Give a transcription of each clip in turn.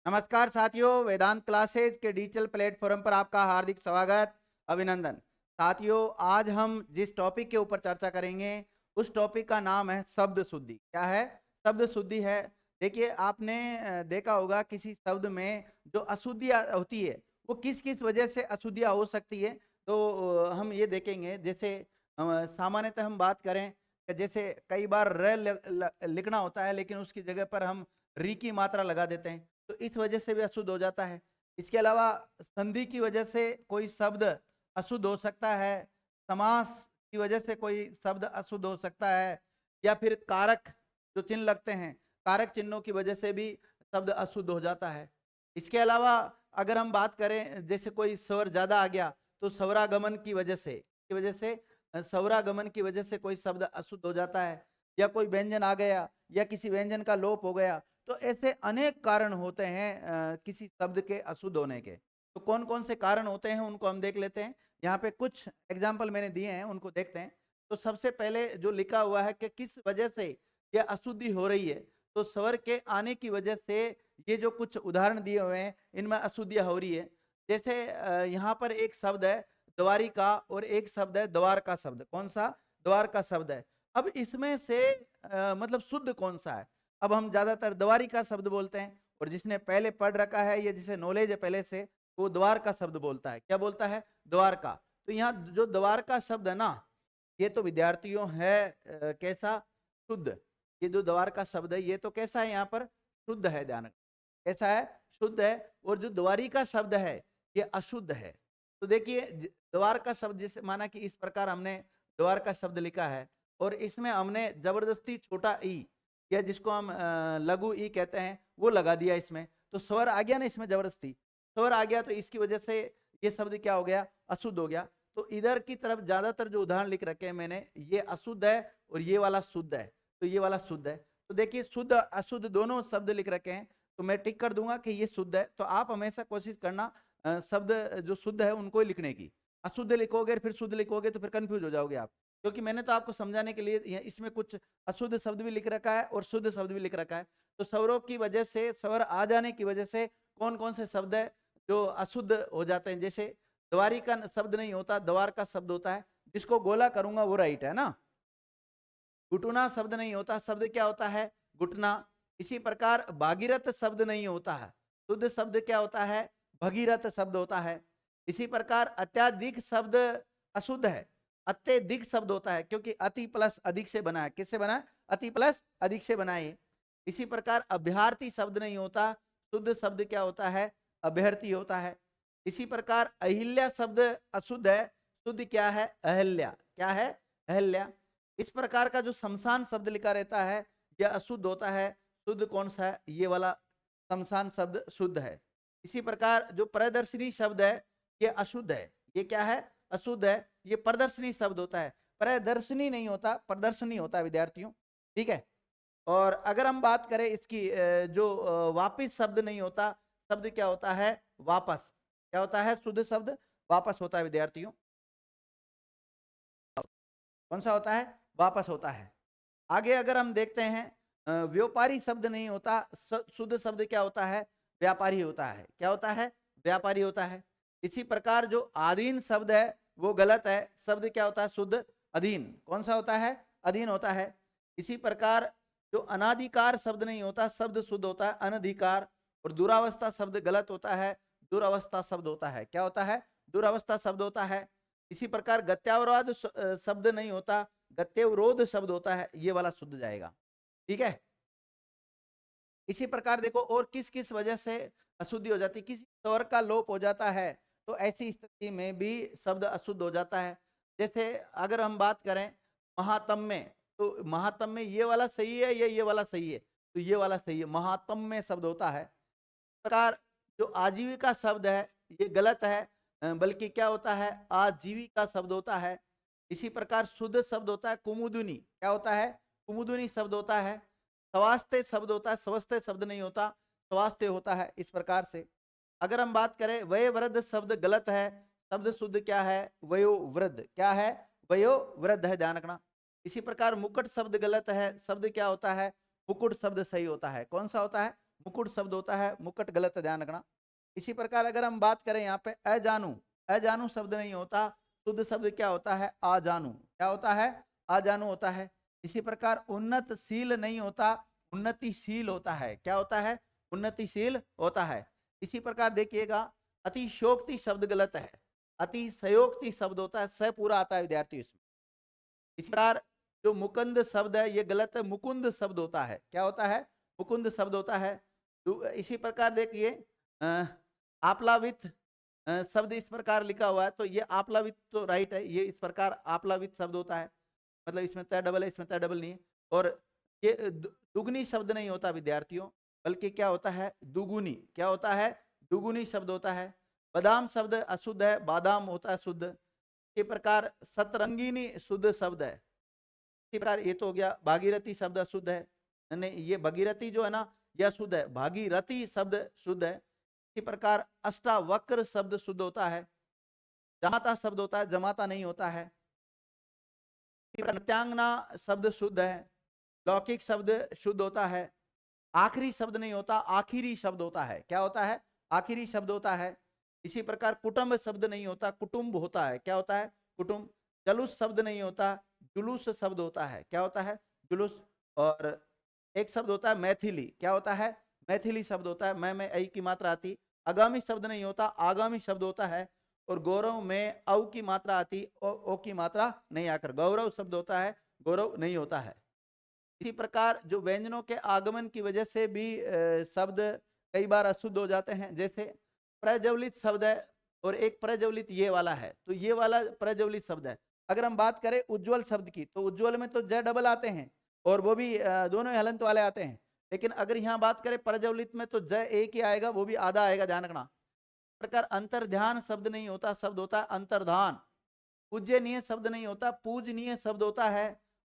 नमस्कार साथियों, वेदांत क्लासेज के डिजिटल प्लेटफॉर्म पर आपका हार्दिक स्वागत, अभिनंदन। साथियों, आज हम जिस टॉपिक के ऊपर चर्चा करेंगे उस टॉपिक का नाम है शब्द शुद्धि। क्या है? शब्द शुद्धि है। देखिए, आपने देखा होगा किसी शब्द में जो अशुद्धियाँ होती है वो किस किस वजह से अशुद्धियाँ हो सकती है। तो हम ये देखेंगे, जैसे सामान्यतः हम बात करें कि जैसे कई बार लिखना होता है लेकिन उसकी जगह पर हम री की मात्रा लगा देते हैं, तो इस वजह से भी अशुद्ध हो जाता है। इसके अलावा संधि की वजह से कोई शब्द अशुद्ध हो सकता है, समास की वजह से कोई शब्द अशुद्ध हो सकता है, या फिर कारक जो चिन्ह लगते हैं, कारक चिन्हों की वजह से भी शब्द अशुद्ध हो जाता है। इसके अलावा अगर हम बात करें, जैसे कोई स्वर ज़्यादा आ गया तो स्वरागमन की वजह से स्वरागमन की वजह से कोई शब्द अशुद्ध हो जाता है, या कोई व्यंजन आ गया या किसी व्यंजन का लोप हो गया। तो ऐसे अनेक कारण होते हैं किसी शब्द के अशुद्ध होने के। तो कौन कौन से कारण होते हैं उनको हम देख लेते हैं। यहाँ पे कुछ एग्जाम्पल मैंने दिए हैं, उनको देखते हैं। तो सबसे पहले जो लिखा हुआ है कि किस वजह से यह अशुद्धि हो रही है, तो स्वर के आने की वजह से ये जो कुछ उदाहरण दिए हुए हैं इनमें अशुद्धियाँ हो रही है। जैसे यहाँ पर एक शब्द है द्वारिका और एक शब्द है द्वार का शब्द। कौन सा? द्वार का शब्द है। अब इसमें से मतलब शुद्ध कौन सा है? अब हम ज़्यादातर द्वारी का शब्द बोलते हैं, और जिसने पहले पढ़ रखा है या जिसे नॉलेज है पहले से, वो द्वार का शब्द बोलता है। क्या बोलता है? द्वार का। तो यहाँ जो द्वार का शब्द है ना, ये तो विद्यार्थियों है कैसा? शुद्ध। ये जो द्वार का शब्द है ये तो कैसा है? यहाँ पर शुद्ध है। ध्यान, कैसा है? शुद्ध है। और जो द्वारी का शब्द है ये अशुद्ध है। तो देखिए, द्वार का शब्द जैसे माना कि इस प्रकार हमने द्वार का शब्द लिखा है, और इसमें हमने जबरदस्ती छोटा ई, या जिसको हम लघु ई कहते हैं, वो लगा दिया इसमें, तो स्वर आ गया ना इसमें, जबरदस्ती स्वर आ गया, तो इसकी वजह से ये शब्द क्या हो गया? अशुद्ध हो गया। तो इधर की तरफ ज्यादातर जो उदाहरण लिख रखे हैं मैंने, ये अशुद्ध है और ये वाला शुद्ध है। तो ये वाला शुद्ध है। तो देखिए, शुद्ध अशुद्ध दोनों शब्द लिख रखे हैं, तो मैं टिक कर दूंगा कि ये शुद्ध है। तो आप हमेशा कोशिश करना शब्द जो शुद्ध है उनको ही लिखने की। अशुद्ध लिखोगे फिर शुद्ध लिखोगे तो फिर कंफ्यूज हो जाओगे आप, क्योंकि मैंने तो आपको समझाने के लिए इसमें कुछ अशुद्ध शब्द भी लिख रखा है और शुद्ध शब्द भी लिख रखा है। तो स्वरों की वजह से, स्वर आ जाने की वजह से कौन कौन से शब्द है जो अशुद्ध हो जाते हैं। जैसे द्वारी का शब्द नहीं होता, द्वार का शब्द होता है। जिसको गोला करूंगा वो राइट है ना। घुटना शब्द नहीं होता, शब्द क्या होता है? घुटना। इसी प्रकार भागीरथ शब्द नहीं होता है, शुद्ध शब्द क्या होता है? भगीरथ शब्द होता है। इसी प्रकार अत्याधिक शब्द अशुद्ध है, अत्यधिक शब्द होता है, क्योंकि अति प्लस अधिक से बना है। किससे बना है? अति प्लस अधिक से बना है। इसी प्रकार अभ्यार्थी शब्द नहीं होता, शुद्ध शब्द क्या होता है? अभ्यर्थी होता है। इसी प्रकार अहिल्या शब्द अशुद्ध है, शुद्ध क्या है? अहल्या। क्या है? अहल्या। इस प्रकार का जो शमशान शब्द लिखा रहता है यह अशुद्ध होता है, शुद्ध कौन सा है? ये वाला शमशान शब्द शुद्ध है। इसी प्रकार जो प्रदर्शनी शब्द है ये अशुद्ध है। ये क्या है? अशुद्ध है। ये प्रदर्शनी शब्द होता है, प्रदर्शनी नहीं होता, प्रदर्शनी होता है विद्यार्थियों। ठीक है। और अगर हम बात करें इसकी जो वापिस शब्द नहीं होता, शब्द क्या होता है? वापस। क्या होता है? शुद्ध शब्द वापस होता है विद्यार्थियों। कौन सा होता है? वापस होता है। आगे अगर हम देखते हैं, व्यापारी शब्द नहीं होता, शुद्ध शब्द क्या होता है? व्यापारी होता है। क्या होता है? व्यापारी होता है। इसी प्रकार जो अधीन शब्द है वो गलत है, शब्द क्या होता है? शुद्ध अधीन। कौन सा होता है? अधीन होता है। इसी प्रकार जो अनाधिकार शब्द नहीं होता, शब्द शुद्ध होता है अनधिकार। और दुरावस्था शब्द गलत होता है, दुरावस्था शब्द होता है। क्या होता है? दुरावस्था शब्द होता है। इसी प्रकार गत्यावरोध शब्द नहीं होता, गत्यवरोध शब्द होता है, ये वाला शुद्ध जाएगा। ठीक है। इसी प्रकार देखो और किस किस वजह से अशुद्धि हो जाती है। किसी स्वर का लोप हो जाता है तो ऐसी स्थिति में भी शब्द अशुद्ध हो जाता है। जैसे अगर हम बात करें महात्म्य, तो महात्म्य ये वाला सही है या ये वाला सही है? तो ये वाला सही है, महात्म्य शब्द होता है। प्रकार जो आजीविका शब्द है ये गलत है, बल्कि क्या होता है? आजीविका शब्द होता है। इसी प्रकार शुद्ध शब्द होता है कुमुदुनी। क्या होता है? कुमुदुनी शब्द होता है। स्वास्थ्य शब्द होता है, स्वस्थ शब्द नहीं होता, स्वास्थ्य होता है। इस प्रकार से अगर हम बात करें वयोवृद्ध शब्द गलत है, शब्द शुद्ध क्या है? वयोवृद्ध। क्या है? वयोवृद्ध है, ध्यान रखना। इसी प्रकार मुकुट शब्द गलत है, शब्द क्या होता है? मुकुट शब्द सही होता है। कौन सा होता है? मुकुट शब्द होता है, मुकुट गलत है, ध्यान रखना। इसी प्रकार अगर हम बात करें यहाँ पे अजानू, अजानू शब्द नहीं होता, शुद्ध शब्द क्या होता है, आजानू। क्या होता है, आजानू होता है। इसी प्रकार उन्नतशील नहीं होता, उन्नतिशील होता है। क्या होता है, उन्नतिशील होता है। इसी प्रकार देखिएगा अतिशयोक्ति शब्द गलत है, अतिशयोक्ति शब्द होता है, स पूरा आता है विद्यार्थी इसमें। इस प्रकार जो मुकुंद शब्द है ये गलत है, मुकुंद शब्द होता है। क्या होता है, मुकुंद शब्द होता है। इसी प्रकार देखिए आप्लावित शब्द इस प्रकार लिखा हुआ है, तो ये आप्लावित तो राइट है, ये इस प्रकार आप्लावित शब्द होता है, मतलब इसमें तय डबल है, इसमें तय डबल नहीं है। और ये दुगुनी शब्द नहीं होता विद्यार्थियों, बल्कि क्या होता है, दुगुनी। क्या होता है, दुगुनी शब्द होता है। बादाम शब्द अशुद्ध है, बादाम होता है शुद्ध। इसी प्रकार सतरंगिनी शुद्ध शब्द है। इसी प्रकार ये तो हो गया, भागीरथी शब्द अशुद्ध है, नहीं ये भगीरथी जो है ना यह शुद्ध है, भागीरथी शब्द शुद्ध है। इसी प्रकार अष्टावक्र शब्द शुद्ध होता है, जमाता शब्द होता है, जमाता नहीं होता है। नृत्यांगना शब्द शुद्ध है, लौकिक शब्द शुद्ध होता है। आखिरी शब्द नहीं होता, आखिरी शब्द होता है। क्या होता है, आखिरी शब्द होता है। इसी प्रकार कुटुंब शब्द नहीं होता, कुटुंब होता है। क्या होता है, कुटुंब। जलूस शब्द नहीं होता, जुलूस शब्द होता है। क्या होता है, जुलूस। और एक शब्द होता है मैथिली। क्या होता है, मैथिली शब्द होता है, मैं ऐ की मात्रा आती। आगामी शब्द नहीं होता, आगामी शब्द होता है। और गौरव में औ की मात्रा आती, ओ की मात्रा नहीं आकर गौरव शब्द होता है, गौरव नहीं होता है। इसी प्रकार जो व्यंजनों के आगमन की वजह से भी शब्द कई बार अशुद्ध हो जाते हैं, जैसे प्रज्वलित शब्द है और एक प्रज्वलित ये वाला है, तो ये वाला प्रज्वलित शब्द है। अगर हम बात करें उज्जवल शब्द की, तो उज्जवल में तो ज डबल आते हैं और वो भी दोनों ही हलंत वाले आते हैं। लेकिन अगर यहाँ बात करें प्रज्वलित में तो ज एक ही आएगा, वो भी आधा आएगा, ध्यान रखना। प्रकार अंतर्ध्यान शब्द नहीं होता, शब्द होता है अंतर्धान। पूज्यनीय शब्द नहीं होता, पूजनीय शब्द होता है।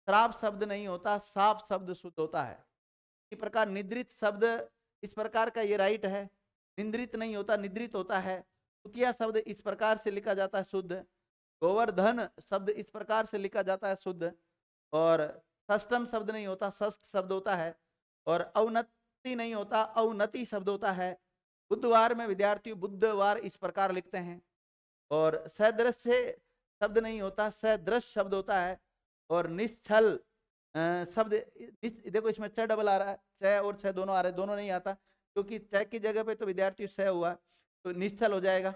श्राप शब्द नहीं होता, साप शब्द शुद्ध होता है। इसी प्रकार निद्रित शब्द इस प्रकार का ये राइट है, निंद्रित नहीं होता, निद्रित होता है। तुतिया शब्द इस प्रकार से लिखा जाता है शुद्ध। गोवर्धन शब्द इस प्रकार से लिखा जाता है शुद्ध। और षष्टम शब्द नहीं होता, षष्ठ शब्द होता है। और अवनति नहीं होता, अवनति शब्द होता है। बुधवार में विद्यार्थी बुधवार इस प्रकार लिखते हैं। और सदृश्य शब्द नहीं होता, सदृश शब्द होता है। और निश्चल शब्द देखो इसमें च डबल आ रहा है, च और छ दोनों आ रहे हैं, दोनों नहीं आता, क्योंकि च की जगह पे तो विद्यार्थी स हुआ, तो निश्चल हो जाएगा।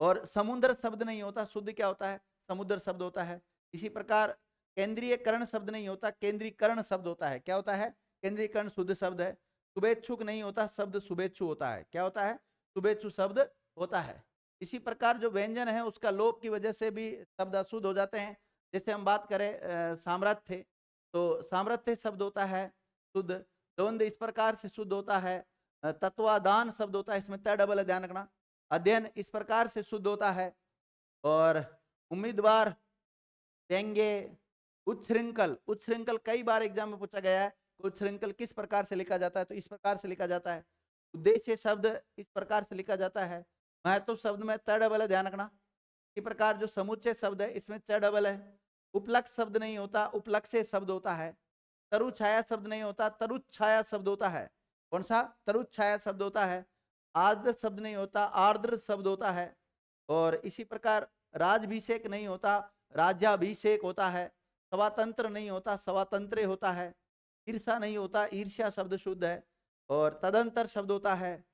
और समुद्र शब्द नहीं होता, शुद्ध क्या होता है, समुद्र शब्द होता है। इसी प्रकार केंद्रीय करण शब्द नहीं होता, केंद्रीकरण शब्द होता है। क्या होता है, केंद्रीकरण शुद्ध शब्द है। शुभेच्छुक नहीं होता, शब्द शुभेच्छु होता है। क्या होता है, शुभेच्छु शब्द होता है। इसी प्रकार जो व्यंजन है उसका लोप की वजह से भी शब्द अशुद्ध हो जाते हैं। जैसे हम बात करें सामर्थ्य, तो सामर्थ्य शब्द होता है शुद्ध। द्वंद इस प्रकार से शुद्ध होता है। तत्वादान शब्द होता है, इसमें त डबल है, ध्यान रखना। अध्ययन इस प्रकार से शुद्ध होता है। और उम्मीदवार, देंगे, उच्छृंखल, उच्छृंखल कई बार एग्जाम में पूछा गया है, उच्छृंखल किस प्रकार से लिखा जाता है, तो इस प्रकार से लिखा जाता है। उद्देश्य शब्द इस प्रकार से लिखा जाता है। महत्व शब्द में त डबल है, ध्यान रखना। इसी प्रकार जो समुच्चय शब्द है इसमें च डबल है। उपलक्ष शब्द नहीं होता, उपलक्ष्य शब्द होता है। तरु छाया शब्द नहीं होता, तरुच्छाया शब्द होता है। कौन सा, तरुच्छाया शब्द होता है। आर्द्र शब्द नहीं होता, आर्द्र शब्द होता है। और इसी प्रकार राजभिषेक नहीं होता, राज्याभिषेक होता है। स्वातंत्र नहीं होता, स्वातंत्र होता है। ईर्षा नहीं होता, ईर्ष्या शब्द शुद्ध है। और तदंतर शब्द होता है।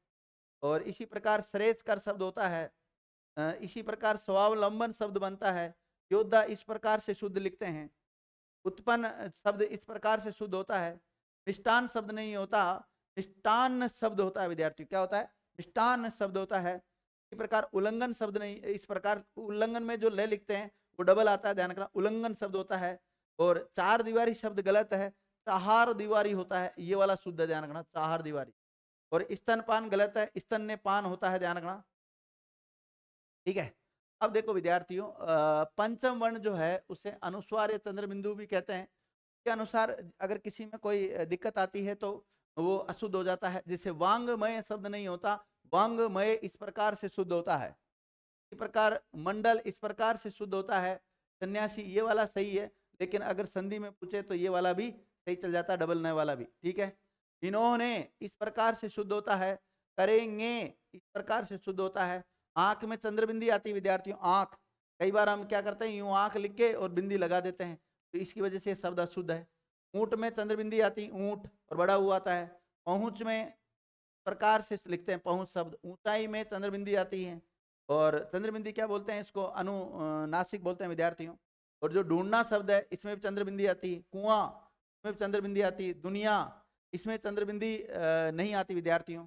और इसी प्रकार श्रेष्ठकर शब्द होता है। इसी प्रकार स्वावलंबन शब्द बनता है। योद्धा इस प्रकार से शुद्ध लिखते हैं। उत्पन्न शब्द इस प्रकार से शुद्ध होता है। मिष्टान शब्द नहीं होता, मिष्टान शब्द होता है विद्यार्थी। क्या होता है, मिष्टान शब्द होता है। इसी प्रकार उल्लंघन शब्द नहीं, इस प्रकार उल्लंघन में जो ले लिखते हैं वो डबल आता है, ध्यान रखना, उल्लंघन शब्द होता है। और चार दीवारी शब्द गलत है, चार दीवारी होता है, ये वाला शुद्ध है, ध्यान रखना, चार दीवारी। और स्तनपान गलत है, स्तन ने पान होता है, ध्यान रखना, ठीक है। अब देखो विद्यार्थियों पंचम वर्ण जो है उसे अनुस्वार या चंद्र बिंदु भी कहते हैं। के अनुसार अगर किसी में कोई दिक्कत आती है तो वो अशुद्ध हो जाता है। जैसे वांगमय शब्द नहीं होता, वांगमय इस प्रकार से शुद्ध होता है। इसी प्रकार मंडल इस प्रकार से शुद्ध होता है। सन्यासी ये वाला सही है, लेकिन अगर संधि में पूछे तो ये वाला भी सही चल जाता है, डबल नय वाला भी, ठीक है। इन्होंने इस प्रकार से शुद्ध होता है, करेंगे इस प्रकार से शुद्ध होता है। आंख में चंद्रबिंदी आती है विद्यार्थियों, आंख, कई बार हम क्या करते हैं यूं आंख लिख के और बिंदी लगा देते हैं, तो इसकी वजह से शब्द अशुद्ध है। ऊंट में चंद्रबिंदी आती, ऊंट और बड़ा हुआ आता है। पहुंच में प्रकार से लिखते हैं पहुंच शब्द, ऊंचाई में चंद्रबिंदी आती है, और चंद्रबिंदी क्या बोलते हैं इसको, अनुनासिक बोलते हैं विद्यार्थियों। और जो ढूंढना शब्द है इसमें भी चंद्रबिंदी आती है, कुआं इसमें भी चंद्रबिंदी आती है, दुनिया इसमें चंद्रबिंदी नहीं आती विद्यार्थियों।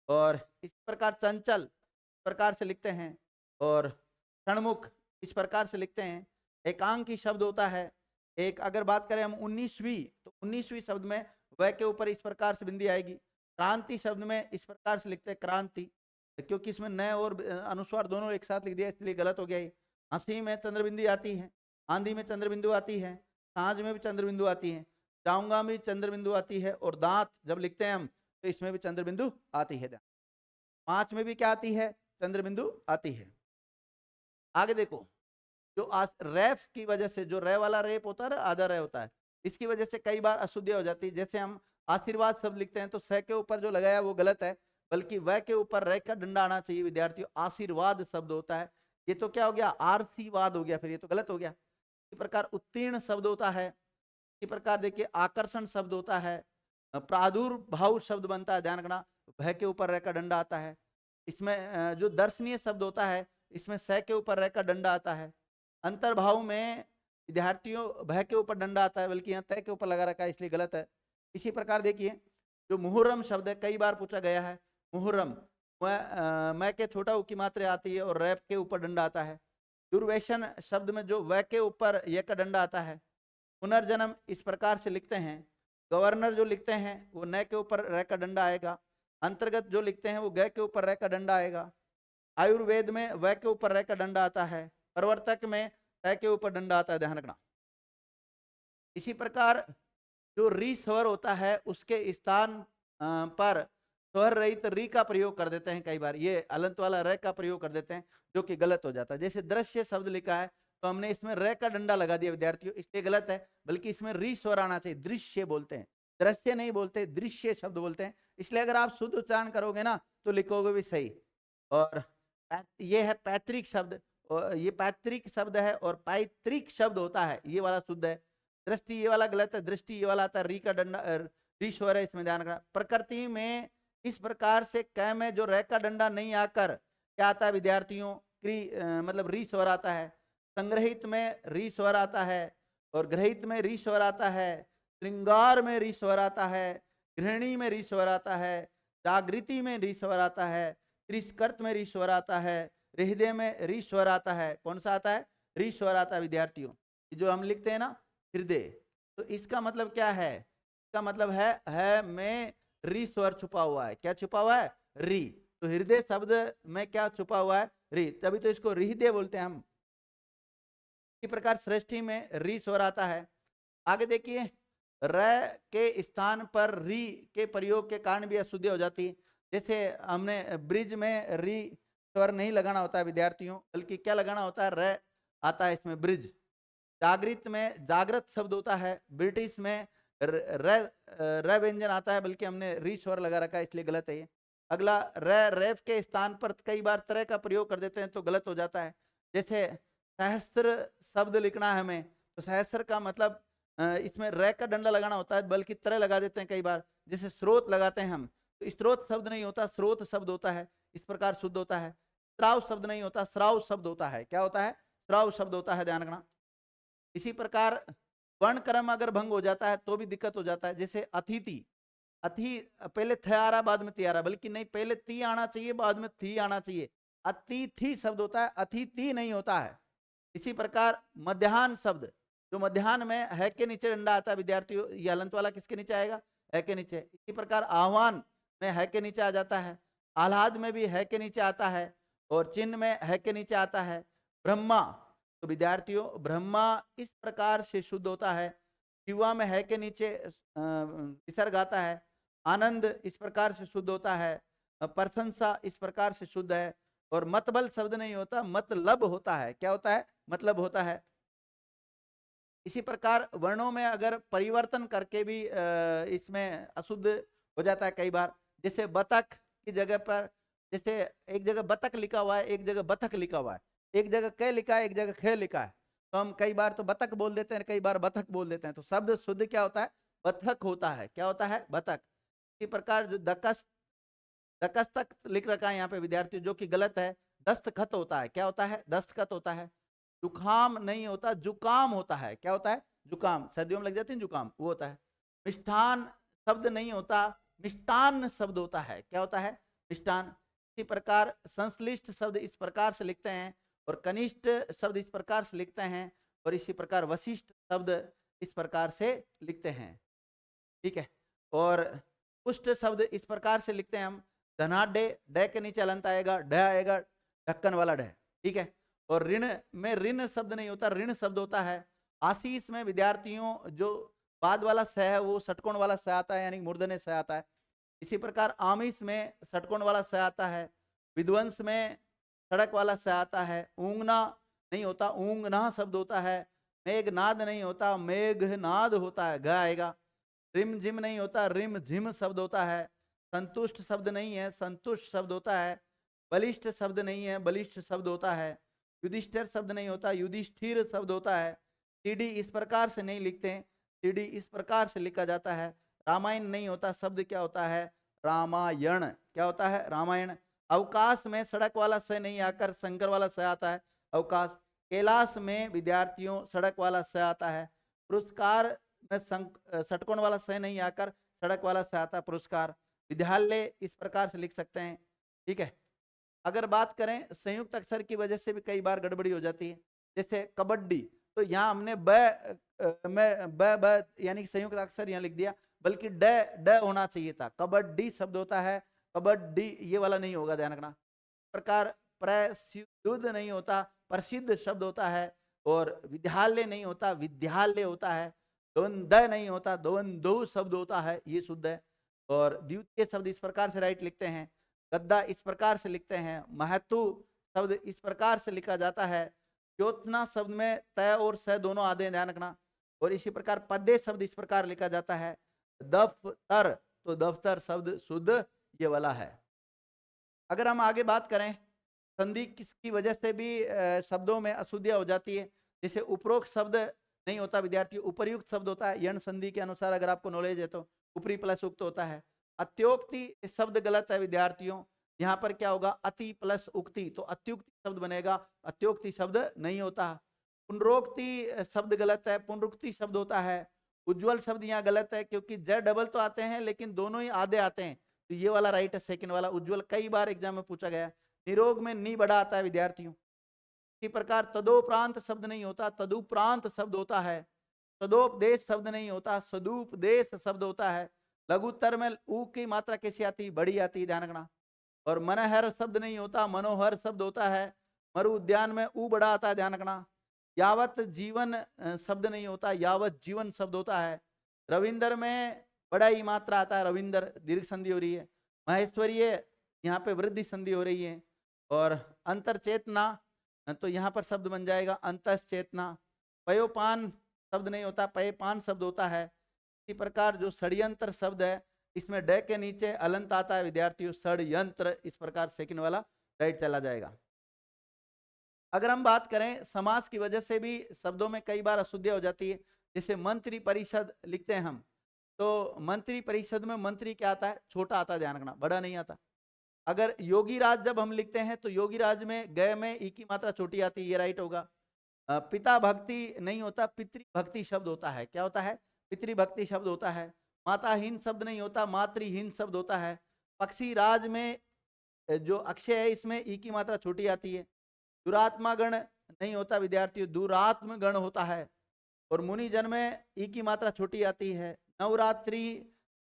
और इस प्रकार चंचल प्रकार से लिखते हैं, और क्षणमुख इस प्रकार से लिखते हैं। एकांकी शब्द होता है एक, अगर बात करें हम 19वीं, तो 19वीं शब्द में वह के ऊपर इस प्रकार से बिंदी आएगी। क्रांति शब्द में इस प्रकार से लिखते हैं क्रांति, क्योंकि इसमें न और अनुस्वार दोनों एक साथ लिख दिया इसलिए गलत हो गया ये। हंसी में चंद्रबिंदी आती है, आंधी में चंद्रबिंदु आती है, सांझ में भी चंद्रबिंदु आती है, जाऊंगा में चंद्रबिंदु आती है, और दांत जब लिखते हैं हम तो इसमें भी चंद्रबिंदु आती है। पांच में भी क्या आती है, चंद्रबिंदु आती है। आगे देखो, जो रैफ की वजह से, जो रे वाला रेप होता है ना, आधा रे होता है, इसकी वजह से कई बार अशुद्धियां हो जाती है। जैसे हम आशीर्वाद शब्द लिखते हैं तो स के ऊपर जो लगाया वो गलत है, बल्कि व के ऊपर रे का डंडा आना चाहिए विद्यार्थियों। आशीर्वाद शब्द होता है, ये तो क्या हो गया, आरसीवाद हो गया, फिर ये तो गलत हो गया। इसी प्रकार उत्तीर्ण शब्द होता है, इसी प्रकार देखिए आकर्षण शब्द होता है, प्रादुर्भाव शब्द बनता है, ध्यान रखना, भय के ऊपर रे का डंडा आता है। इसमें जो दर्शनीय शब्द होता है इसमें स के ऊपर रे का डंडा आता है। अंतर्भाव में विद्यार्थियों भय के ऊपर डंडा आता है, बल्कि यहाँ तय के ऊपर लगा रखा है इसलिए गलत है। इसी प्रकार देखिए, जो मुहर्रम शब्द है कई बार पूछा गया है, मुहर्रम मैं के छोटा उ की मात्रा आती है और रैप के ऊपर डंडा आता है। दुर्व्यसन शब्द में जो व के ऊपर य का डंडा आता है। पुनर्जन्म इस प्रकार से लिखते हैं। गवर्नर जो लिखते हैं वो न के ऊपर र का डंडा आएगा। अंतर्गत जो लिखते हैं वो ग के ऊपर र का डंडा आएगा। आयुर्वेद में व के ऊपर र का डंडा आता है। प्रवर्तक में त के ऊपर डंडा आता है, ध्यान रखना। इसी प्रकार जो री स्वर होता है उसके स्थान पर स्वर रहित री का प्रयोग कर देते हैं, कई बार ये अलंत वाला र का प्रयोग कर देते हैं, जो कि गलत हो जाता है। जैसे दृश्य शब्द लिखा है तो हमने इसमें र का डंडा लगा दिया विद्यार्थियों, इसलिए गलत है, बल्कि इसमें री स्वर आना चाहिए। दृश्य बोलते हैं, दृश्य नहीं बोलते, दृश्य शब्द बोलते हैं। इसलिए अगर आप शुद्ध उच्चारण करोगे ना तो लिखोगे भी सही। और ये है पैतृक शब्द, ये पैतृक शब्द है, और पैतृक शब्द होता है ये वाला शुद्ध है। दृष्टि ये वाला गलत है, दृष्टि ये वाला आता है, री का डंडा री स्वर है, इसमें ध्यान रखना। प्रकृति में इस प्रकार से क में जो रे का डंडा नहीं आकर क्या आता है विद्यार्थियों, मतलब री स्वर आता है। संग्रहित में री स्वर आता है, और ग्रहित में री स्वर आता है, श्रृंगार में री स्वर आता है, गृहिणी में री स्वर आता है, जागृति में री स्वर आता है, त्रिस्कृत में री स्वर आता है, हृदय में री स्वर आता है। कौन सा आता है, री स्वर आता है विद्यार्थियों। जो हम लिखते हैं ना हृदय, तो इसका मतलब क्या है, इसका मतलब है में री स्वर छुपा हुआ है। क्या छुपा हुआ है, री। तो हृदय शब्द में क्या छुपा हुआ है, री, तभी तो इसको हृदय बोलते हैं हम। इसी प्रकार सृष्टि में री स्वर आता है। आगे देखिए, र के स्थान पर री के प्रयोग के कारण भी अशुद्धि हो जाती है। जैसे हमने ब्रिज में री स्वर नहीं लगाना होता है विद्यार्थियों, बल्कि क्या लगाना होता है, र आता है इसमें, ब्रिज। जागृत में जागृत शब्द होता है, ब्रिटिश में र व्यंजन आता है, बल्कि हमने री स्वर लगा रखा है इसलिए गलत है ये। अगला रेफ के स्थान पर कई बार तरह का प्रयोग कर देते हैं तो गलत हो जाता है। जैसे सहस्त्र शब्द लिखना है हमें, तो सहस्त्र का मतलब इसमें र का डंडा लगाना होता है, बल्कि तरह लगा देते हैं कई बार। जैसे स्रोत लगाते हैं हम, तो स्रोत शब्द नहीं होता, स्रोत शब्द होता है, इस प्रकार शुद्ध होता है। स्राव शब्द नहीं होता, स्राव शब्द होता है। क्या होता है, स्राव शब्द होता है, ध्यान रखना। इसी प्रकार वर्ण क्रम अगर भंग हो जाता है तो भी दिक्कत हो जाता है। जैसे अतिथि, अति पहले थ आ रहा बाद में ती आ रहा, बल्कि नहीं, पहले ती आना चाहिए बाद में थी आना चाहिए। अतिथि शब्द होता है, अतिथि नहीं होता है। इसी प्रकार मध्याह्न शब्द, जो मध्याह्न में है के नीचे डंडा आता है विद्यार्थियों, ये हलंत वाला किसके नीचे आएगा, है के नीचे। इसी प्रकार आह्वान में है के नीचे आ जाता है, आह्लाद में भी है के नीचे आता है, और चिन्ह में है के नीचे आता है। ब्रह्मा, तो विद्यार्थियों ब्रह्मा इस प्रकार से शुद्ध होता है, युवा में है के नीचे विसर्ग आता है। आनंद इस प्रकार से शुद्ध होता है, प्रशंसा इस प्रकार से शुद्ध है। और मतबल शब्द नहीं होता, मतलब होता है। क्या होता है, मतलब होता है। इसी प्रकार वर्णों में अगर परिवर्तन करके भी इसमें अशुद्ध हो जाता है कई बार। जैसे बतख की जगह पर, जैसे एक जगह बतख लिखा हुआ है, एक जगह बतख लिखा हुआ है, एक जगह क लिखा है, एक जगह ख लिखा है, तो हम कई बार तो बतख बोल देते हैं, कई बार बतख बोल देते हैं। तो शब्द शुद्ध क्या होता है? बतख होता है। क्या होता है? बतख। इसी प्रकार जो दकस्तक लिख रखा है यहाँ पे विद्यार्थी, जो कि गलत है। दस्तखत होता है। क्या होता है? दस्तखत होता है। जुखाम नहीं होता, जुकाम होता है। क्या होता है? जुकाम। सर्दियों में लग जाती है जुकाम, वो होता है। मिष्ठान शब्द नहीं होता, मिष्टान शब्द होता है। क्या होता है? मिष्टान। इसी प्रकार संश्लिष्ट शब्द इस प्रकार से लिखते हैं, और कनिष्ठ शब्द इस प्रकार से लिखते हैं, और इसी प्रकार वशिष्ठ शब्द इस प्रकार से लिखते हैं। ठीक है। और पुष्ट शब्द इस प्रकार से लिखते हैं हम, धनाढ्य, डे के नीचे अलंत आएगा, ढ आएगा, ढक्कन वाला ढ। ठीक है। और ऋण में ऋण शब्द नहीं होता, ऋण शब्द होता है। आशीष में विद्यार्थियों जो बाद वाला स है वो षटकोण वाला स आता है, यानी मूर्धन्य स आता है। इसी प्रकार आमिष में षटकोण वाला स आता है। विध्वंस में सड़क वाला स आता है। ऊंगना नहीं होता, ऊंगना शब्द होता है। मेघनाद नहीं होता, मेघनाद होता है, घ आएगा। रिम झिम नहीं होता, रिम झिम शब्द होता है। संतुष्ट शब्द नहीं है, संतुष्ट शब्द होता है। बलिष्ठ शब्द नहीं है, बलिष्ठ शब्द होता है। युधिष्ठिर शब्द नहीं होता, युधिष्ठिर शब्द होता है। सीडी इस प्रकार से नहीं लिखते हैं, सीडी इस प्रकार से लिखा जाता है। रामायण नहीं होता, शब्द क्या होता है? रामायण। क्या होता है? रामायण। अवकाश में सड़क वाला स नहीं आकर शंकर वाला स आता है, अवकाश। कैलाश में विद्यार्थियों सड़क वाला स आता है। पुरस्कार में षटकोण वाला स नहीं आकर सड़क वाला स आता है, पुरस्कार। विद्यालय इस प्रकार से लिख सकते हैं। ठीक है। अगर बात करें संयुक्त अक्षर की वजह से भी कई बार गड़बड़ी हो जाती है, जैसे कबड्डी, तो यहाँ हमने ब यानी कि संयुक्त अक्षर यहाँ लिख दिया, बल्कि ड ड होना चाहिए था। कबड्डी शब्द होता है, कबड्डी ये वाला नहीं होगा, ध्यान रखना। प्रकार प्रसिद्ध नहीं होता, प्रसिद्ध शब्द होता है। और विद्यालय नहीं होता, विद्यालय होता है। द्वंद नहीं होता, द्वंद्व शब्द होता है, ये शुद्ध है। और द्वितीय शब्द इस प्रकार से राइट लिखते हैं। गद्दा इस प्रकार से लिखते हैं। महतु शब्द इस प्रकार से लिखा जाता है। ज्योत्ना शब्द में तय और स दोनों आते हैं, ध्यान रखना। और इसी प्रकार पद्य शब्द इस प्रकार लिखा जाता है। दफ्तर, तो दफ्तर शब्द शुद्ध ये वाला है। अगर हम आगे बात करें, संधि किसकी वजह से भी शब्दों में अशुद्धियां हो जाती है। जैसे उपरोक्त शब्द नहीं होता विद्यार्थी, उपर्युक्त शब्द होता है। यण संधि के अनुसार अगर आपको नॉलेज है तो ऊपरी प्लस उक्त होता है। अत्योक्ति शब्द गलत है विद्यार्थियों, यहाँ पर क्या होगा? अति प्लस उक्ति, तो अत्युक्ति शब्द बनेगा, अत्योक्ति शब्द नहीं होता। पुनरोक्ति शब्द गलत है, पुनरुक्ति शब्द होता है। उज्ज्वल शब्द यहाँ गलत है, क्योंकि ज डबल तो आते हैं लेकिन दोनों ही आधे आते हैं, तो ये वाला राइट है, सेकंड वाला उज्ज्वल। कई बार एग्जाम में पूछा गया। निरोग में नी बड़ा आता है विद्यार्थियों। इसी प्रकार तदोपरांत शब्द नहीं होता, तदुपरांत शब्द होता है। सदोपदेश शब्द नहीं होता, सदुपदेश शब्द होता है। लघुत्तर में ऊ की मात्रा कैसी आती? बड़ी आती है, ध्यान रखना। और मनहर शब्द नहीं होता, मनोहर शब्द होता है। मरु उद्यान में ऊ बड़ा आता है, ध्यान रखना। यावत जीवन शब्द नहीं होता, यावत जीवन शब्द होता है। रविंद्र में बड़ा ही मात्रा आता है, रविंद्र दीर्घ संधि हो रही है। महेश्वरीय यहाँ पे वृद्धि संधि हो रही है। और अंतर चेतना, तो यहाँ पर शब्द बन जाएगा अंतस चेतना। पयोपान शब्द नहीं होता, पयपान शब्द होता है। इसी प्रकार जो षड्यंत्र शब्द है, इसमें ड के नीचे अलंत आता है विद्यार्थियों, षड्यंत्र, इस प्रकार सेकंड वाला राइट चला जाएगा। अगर हम बात करें समास की वजह से भी शब्दों में कई बार अशुद्धियां हो जाती है। जैसे मंत्री परिषद लिखते हैं हम, तो मंत्री परिषद में मंत्री क्या आता है? छोटा आता है, ध्यान रखना, बड़ा नहीं आता। अगर योगी राज जब हम लिखते हैं तो योगी राज में गय में ई की मात्रा छोटी आती है, ये राइट होगा। पिता भक्ति नहीं होता, पितृभक्ति शब्द होता है। क्या होता है? पितृभक्ति शब्द होता है। माताहीन शब्द नहीं होता, मातृहीन शब्द होता है। पक्षी राज में जो अक्षय है इसमें ई की मात्रा छोटी आती है। दुरात्मा गण नहीं होता विद्यार्थियों, दुरात्म गण होता है। और मुनि जन में ई की मात्रा छोटी आती है। नवरात्रि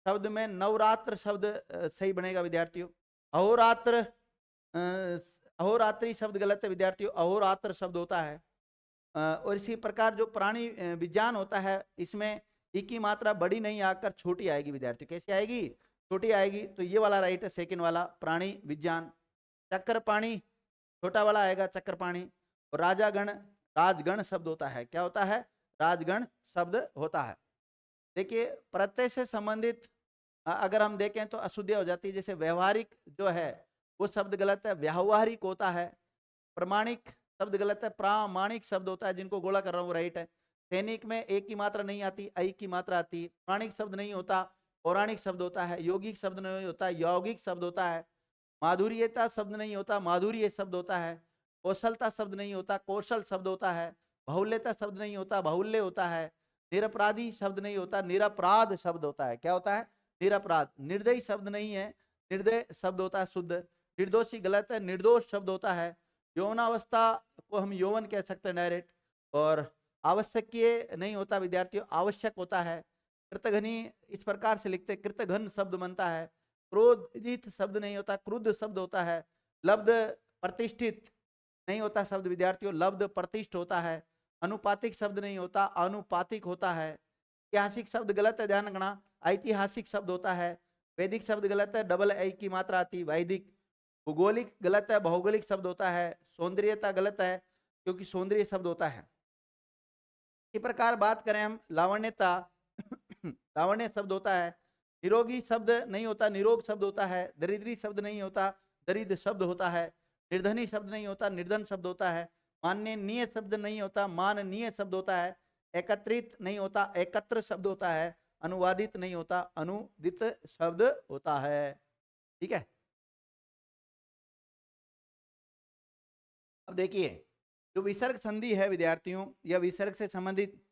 शब्द में नवरात्र शब्द सही बनेगा विद्यार्थियों। अहोरात्र, अहोरात्रि शब्द गलत है विद्यार्थियों, अहोरात्र शब्द होता है। और इसी प्रकार जो प्राणी विज्ञान होता है, इसमें ई की मात्रा बड़ी नहीं आकर छोटी आएगी विद्यार्थियों। कैसी आएगी? छोटी आएगी, तो ये वाला राइट है, सेकंड वाला, प्राणी विज्ञान। चक्रपाणी छोटा वाला आएगा, चक्रपाणी। और राजागण, राजगण शब्द होता है। क्या होता है? राजगण शब्द होता है। देखिए प्रत्यय से संबंधित अगर हम देखें तो अशुद्धियाँ हो जाती है। जैसे व्यवहारिक जो है वो शब्द गलत है, व्यावहारिक होता है। प्रमाणिक शब्द गलत है, प्रामाणिक शब्द होता है, जिनको गोला कर रहा हूँ वो राइट है। सैनिक में एक की मात्रा नहीं आती, ऐ की मात्रा आती है। प्राणिक शब्द नहीं होता, पौराणिक शब्द होता है। यौगिक शब्द नहीं होता, यौगिक शब्द होता है। माधुर्यता शब्द नहीं होता, माधुर्य शब्द होता है। कौशलता शब्द नहीं होता, कौशल शब्द होता है। बाहुल्यता शब्द नहीं होता, बाहुल्य होता है। निरपराधी शब्द नहीं होता, निरपराध शब्द होता है। क्या होता है? निरपराध। निर्दयी शब्द नहीं है, निर्दय शब्द होता है शुद्ध। निर्दोषी गलत है, निर्दोष शब्द होता है। यौवनावस्था को हम यौवन कह सकते हैं डायरेक्ट। और आवश्यकीय नहीं होता विद्यार्थियों, आवश्यक होता है। कृतघ्नी इस प्रकार से लिखते, कृतघ्न शब्द बनता है। क्रोधित शब्द नहीं होता, क्रुद्ध शब्द होता है। लब्ध प्रतिष्ठित नहीं होता शब्द विद्यार्थियों, लब्ध प्रतिष्ठ होता है। अनुपातिक शब्द नहीं होता, अनुपातिक होता है। ऐतिहासिक शब्द गलत है, ध्यान रखना, ऐतिहासिक शब्द होता है। वैदिक शब्द गलत है, डबल ए की मात्रा आती, वैदिक। भूगोलिक गलत है, भौगोलिक शब्द होता है। सौंदर्यता गलत है, क्योंकि सौंदर्य शब्द होता है। इसी प्रकार बात करें हम लावण्यता, लावण्य शब्द होता है। निरोगी शब्द नहीं होता, निरोग शब्द होता है। दरिद्री शब्द नहीं होता, दरिद्र शब्द होता है। निर्धनी शब्द नहीं होता, निर्धन शब्द होता है। माननीय शब्द नहीं होता, माननीय शब्द होता है। एकत्रित नहीं होता, एकत्र शब्द होता है। अनुवादित नहीं होता, अनुदित शब्द होता है। ठीक है। अब देखिए, जो विसर्ग संधि है विद्यार्थियों, या विसर्ग से संबंधित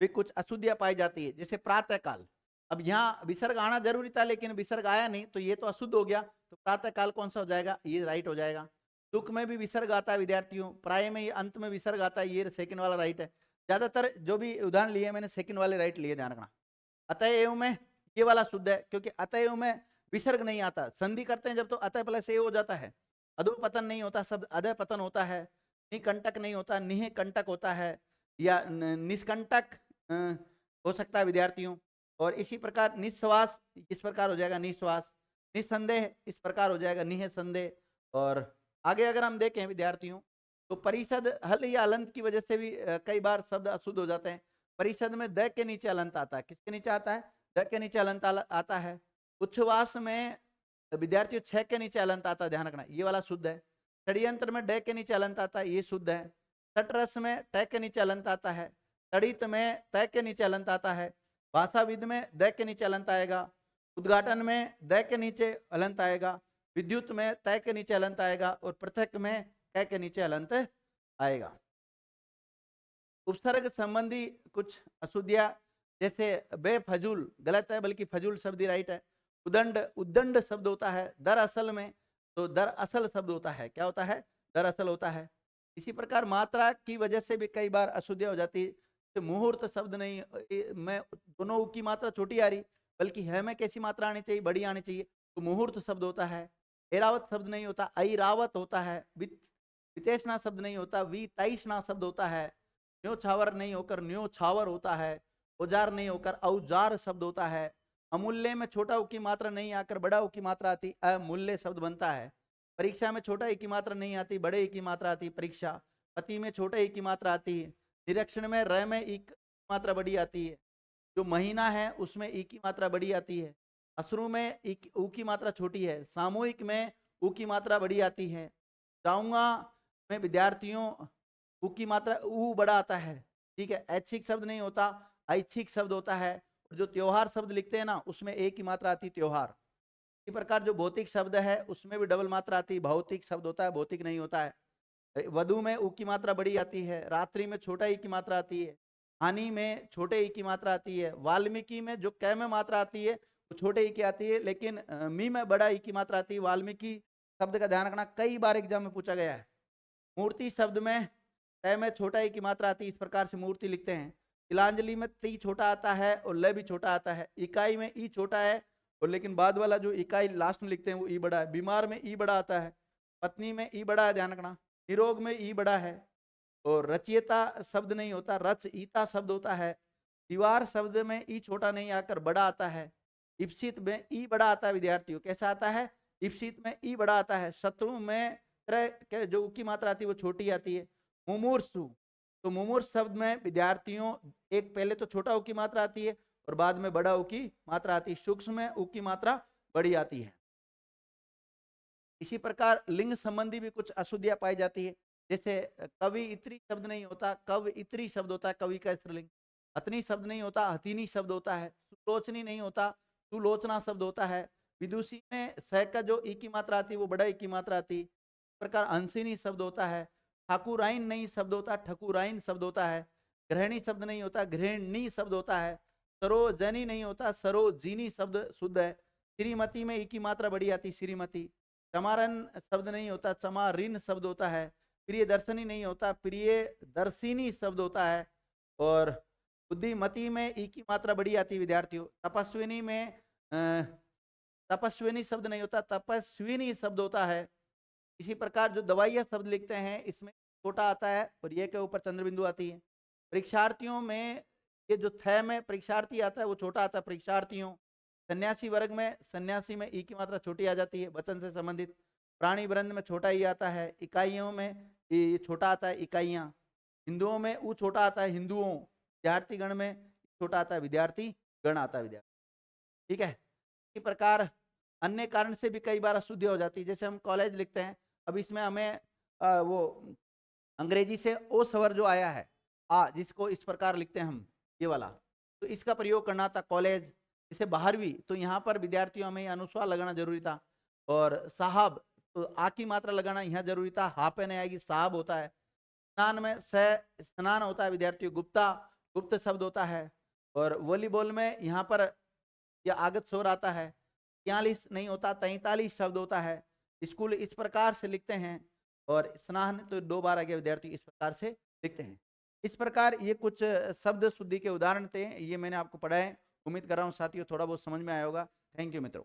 भी कुछ अशुद्धियां पाई जाती है। जैसे प्रातः काल, अब यहाँ विसर्ग आना जरूरी था लेकिन विसर्ग आया नहीं, तो ये तो अशुद्ध हो गया। तो प्रातः काल कौन सा हो जाएगा? ये राइट हो जाएगा। तुक में भी विसर्ग आता है विद्यार्थियों, प्राय में ये अंत में विसर्ग आता है, ये सेकंड वाला राइट है। ज्यादातर जो भी उदाहरण लिए मैंने सेकंड वाले राइट लिए, ध्यान रखना। अतएव में ये वाला शुद्ध है, क्योंकि अतएव में विसर्ग नहीं आता। संधि करते हैं जब तो अतः प्लस ए हो जाता है। अधोपतन नहीं होता, शब्द अधः पतन होता है। निकंटक नहीं होता, निह कंटक होता है। या निष्कंटक हो सकता है विद्यार्थियों। और इसी प्रकार निश्वास इस प्रकार हो जाएगा, निश्वास। निसंदेह इस प्रकार हो जाएगा, निह संदेह। और आगे अगर हम देखें विद्यार्थियों, तो परिषद हल या अलंत की वजह से भी कई बार शब्द अशुद्ध हो जाते हैं। परिषद में द के नीचे अलंत आता है। किसके नीचे आता है? द के नीचे अलंत आता है। उच्छ्वास में विद्यार्थियों 6 के नीचे अलंत आता है, ध्यान रखना, ये वाला शुद्ध है। षड्यंत्र में ड के नीचे अलंत आता है, ये शुद्ध है। तटरस में ट के नीचे अलंत आता है। तड़ित में त के नीचे अलंत आता है। भाषाविद में द के नीचे अलंत आएगा। उद्घाटन में द के नीचे अलंत आएगा। विद्युत में त के नीचे अलंत आएगा। और पृथक में क के नीचे अलंत आएगा। उपसर्ग संबंधी कुछ अशुद्धियां, जैसे बेफजूल गलत है, बल्कि फजूल शब्द ही राइट है। उदंड, उद्दंड शब्द होता है दरअसल में, तो दरअसल शब्द होता है। क्या होता है? दरअसल होता है। इसी प्रकार मात्रा की वजह से भी कई बार अशुद्धियां हो जाती है। तो मुहूर्त शब्द नहीं, मैं दोनों ऊ की मात्रा छोटी आ रही, बल्कि है में कैसी मात्रा आनी चाहिए? बड़ी आनी चाहिए, तो मुहूर्त शब्द होता है। एरावत शब्द नहीं होता, ऐरावत होता है। वितेशना शब्द नहीं होता, वितैषणा शब्द होता है। न्योछावर नहीं होकर न्योछावर होता है। औजार नहीं होकर औजार शब्द होता है। अमूल्य में छोटा ऊ की मात्रा नहीं आकर बड़ा ऊ की मात्रा आती, अमूल्य शब्द बनता है। परीक्षा में छोटा ई की मात्रा नहीं आती, बड़े ई की मात्रा आती, परीक्षा। पति में छोटा ई की मात्रा आती है। निरीक्षण में र में ई की मात्रा बड़ी आती है। जो महीना है उसमें ई की मात्रा बड़ी आती है। अश्रु में ऊ की मात्रा छोटी है। सामूहिक में ऊ की मात्रा बड़ी आती है। जाऊंगा में विद्यार्थियों ऊ की मात्रा ऊ बड़ा आता है। ठीक है। ऐच्छिक शब्द नहीं होता, ऐच्छिक शब्द होता है। और जो त्योहार शब्द लिखते हैं ना, उसमें एक की मात्रा आती, त्योहार। इसी प्रकार जो भौतिक शब्द है उसमें भी डबल मात्रा आती, भौतिक शब्द होता है, भौतिक नहीं होता है। वधु में ऊ की मात्रा बड़ी आती है। रात्रि में छोटा ई की मात्रा आती है। हानि में छोटे ई की मात्रा आती है। वाल्मीकि में जो कै में मात्रा आती है वो छोटे ई की आती है, लेकिन मी में बड़ा ई की मात्रा आती है। वाल्मीकि शब्द का ध्यान रखना, कई बार एग्जाम में पूछा गया है। मूर्ति शब्द में तय में छोटा ई की मात्रा आती है, इस प्रकार से मूर्ति लिखते हैं। तिलांजलि में ती छोटा आता है और ल भी छोटा आता है। इकाई में ई छोटा है, और लेकिन बाद वाला जो इकाई लास्ट में लिखते हैं वो ई बड़ा है। बीमार में ई बड़ा आता है। पत्नी में ई बड़ा है, ध्यान रखना। निरोग में ई बड़ा है। और रचयिता शब्द नहीं होता, रचयिता शब्द होता है। दीवार शब्द में ई छोटा नहीं आकर बड़ा आता है। इप्सित में ई बड़ा आता है विद्यार्थियों, कैसा आता है? इप्सित में ई बड़ा आता है। शत्रु में त्रय के जो की मात्रा आती है वो छोटी आती है। मुमूर्षु, तो मुमूर्ष शब्द में विद्यार्थियों एक पहले तो छोटा ऊ की मात्रा आती है, और बाद में बड़ा ऊ की मात्रा आती है, सूक्ष्म में ऊ की मात्रा बड़ी आती है। इसी प्रकार लिंग संबंधी भी कुछ अशुद्धियां पाई जाती है, जैसे कवि इत्री शब्द नहीं होता, कव इत्री शब्द होता है, कवि का स्त्रीलिंग। हथनी शब्द नहीं होता, हथीनी शब्द होता है। सुलोचनी नहीं होता, सुलोचना शब्द होता है। विदुषी में स का जो ई की मात्रा आती है वो बड़ा ई की मात्रा आती है। इस प्रकार अंशिनी शब्द होता है। ठाकुराइन नहीं शब्द होता, ठकुराइन शब्द होता है। गृहिणी शब्द नहीं होता, गृहिणी शब्द होता है। सरोजनी नहीं होता, सरोजीनी शब्द शुद्ध है। श्रीमती में ई की मात्रा बड़ी आती, श्रीमती। चमारन शब्द नहीं होता, चमारिन शब्द होता है। प्रिय दर्शनी नहीं होता, प्रिय दर्शिनी शब्द होता है। और बुद्धिमती में ई की मात्रा बड़ी आती है विद्यार्थियों। तपस्विनी में तपस्विनी शब्द नहीं होता, तपस्विनी शब्द होता है। इसी प्रकार जो दवाइयाँ शब्द लिखते हैं इसमें छोटा आता है और ये के ऊपर चंद्र बिंदु आती है। परीक्षार्थियों में ये जो थ में परीक्षार्थी आता है वो छोटा आता है, परीक्षार्थियों। सन्यासी वर्ग में सन्यासी में ई की मात्रा छोटी आ जाती है, वचन से संबंधित। प्राणी वृंद में छोटा ई आता है। इकाइयों में ये छोटा आता है, इकाइयाँ। हिंदुओं में ऊ छोटा आता है, हिंदुओं। विद्यार्थी गण में छोटा आता है, विद्यार्थी गण आता है, विद्यार्थी। ठीक है। इसी प्रकार अन्य कारण से भी कई बार अशुद्धि हो जाती है, जैसे हम कॉलेज लिखते हैं, अब इसमें हमें वो अंग्रेजी से ओ स्वर जो आया है आ, जिसको इस प्रकार लिखते हैं हम, ये वाला, तो इसका प्रयोग करना था। कॉलेज जैसे 12वीं, तो यहाँ पर विद्यार्थियों में अनुस्वार लगाना जरूरी था। और साहब, तो आ की मात्रा लगाना यहाँ जरूरी था, हा पे नहीं आएगी, साहब होता है। स्नान में स्नान होता है विद्यार्थियों, गुप्ता गुप्त शब्द होता है। और वॉलीबॉल में यहाँ पर यह आगत स्वर आता है। 43 नहीं होता, 43 शब्द होता है। स्कूल इस प्रकार से लिखते हैं। और स्नान तो 2 बार आ गया, विद्यार्थी इस प्रकार से लिखते हैं। इस प्रकार ये कुछ शब्द शुद्धि के उदाहरण थे, ये मैंने आपको पढ़ाए। उम्मीद कर रहा हूँ साथियों थोड़ा बहुत समझ में आया होगा। थैंक यू मित्रों।